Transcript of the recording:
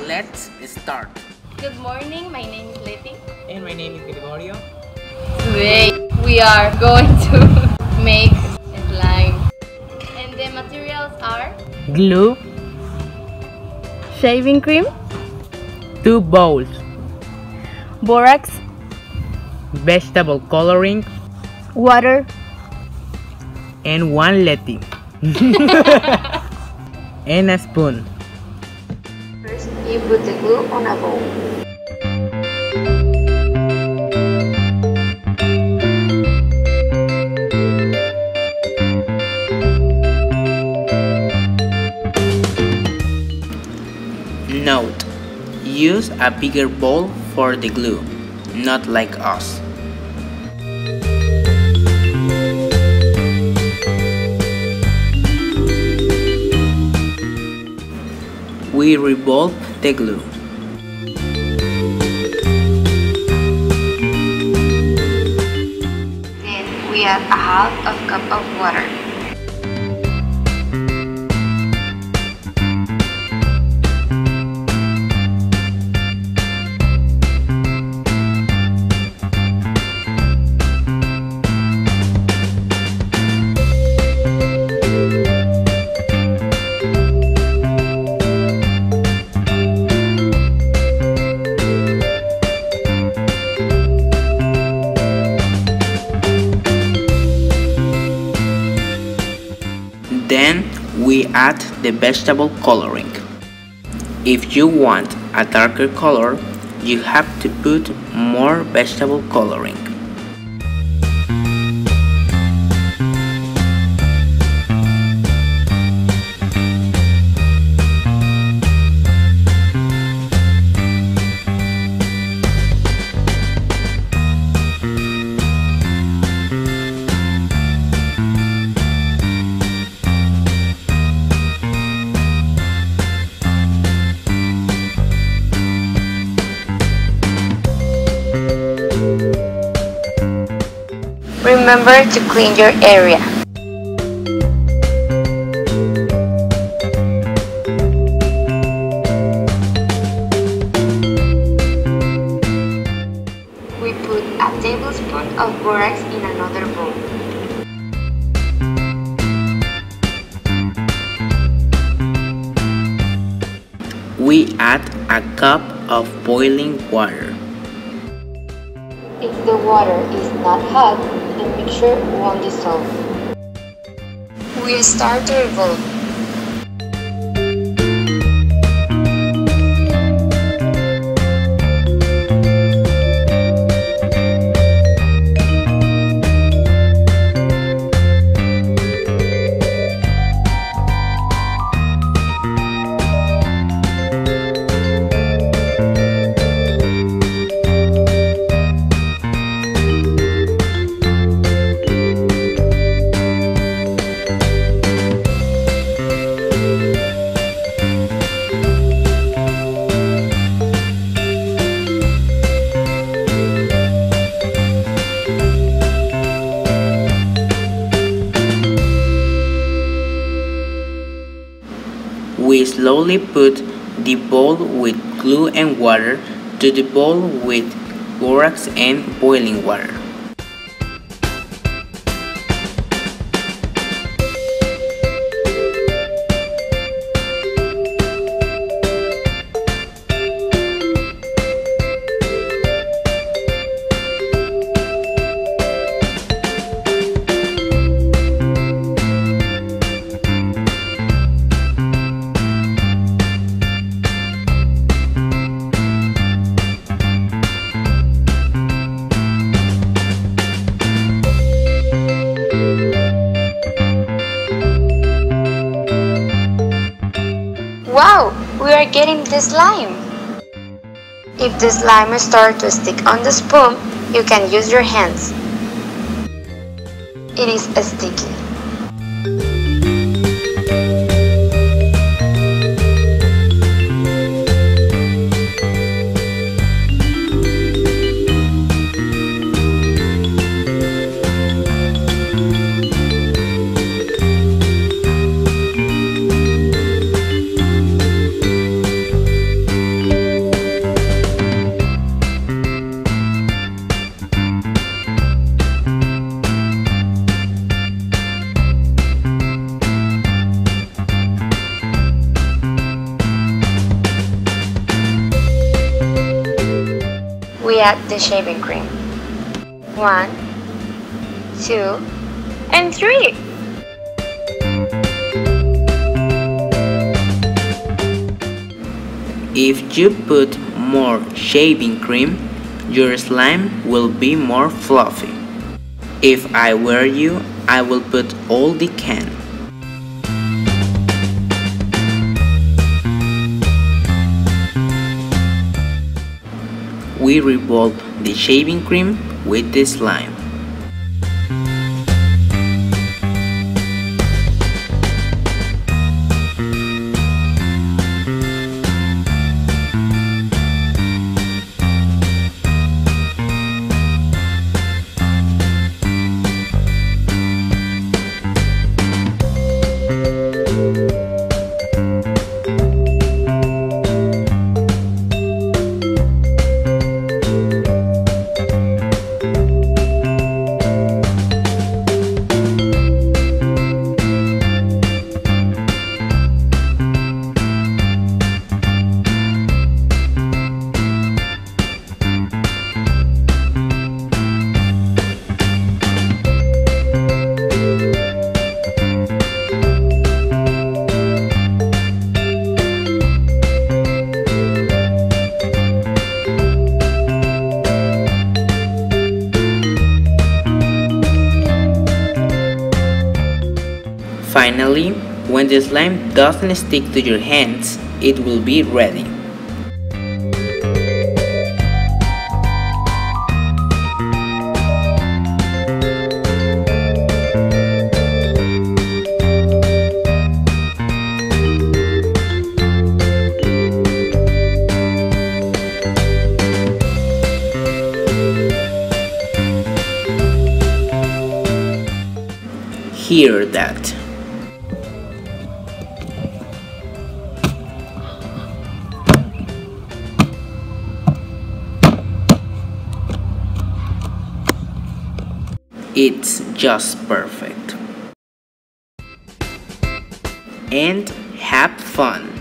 Let's start. Good morning, my name is Leti. And my name is Gregorio. Today we are going to make slime. And the materials are Glue, shaving cream, 2 bowls, borax, vegetable coloring, water, and 1 Leti. And a spoon. First, you put the glue on a bowl. Note: use a bigger bowl for the glue, not like us. We revolve the glue. Then we add a half of cup of water. Then we add the vegetable coloring. If you want a darker color, you have to put more vegetable coloring. Remember to clean your area. We put a tablespoon of borax in another bowl. We add a cup of boiling water. If the water is not hot, the mixture won't dissolve. We start to revolve. We slowly put the bowl with glue and water to the bowl with borax and boiling water. Wow! We are getting the slime! If the slime starts to stick on the spoon, you can use your hands. It is sticky. We add the shaving cream. 1, 2, and 3. If you put more shaving cream, your slime will be more fluffy. If I were you, I will put all the can. We revolve the shaving cream with the slime. Finally, when the slime doesn't stick to your hands, it will be ready. Hear that. It's just perfect. And have fun!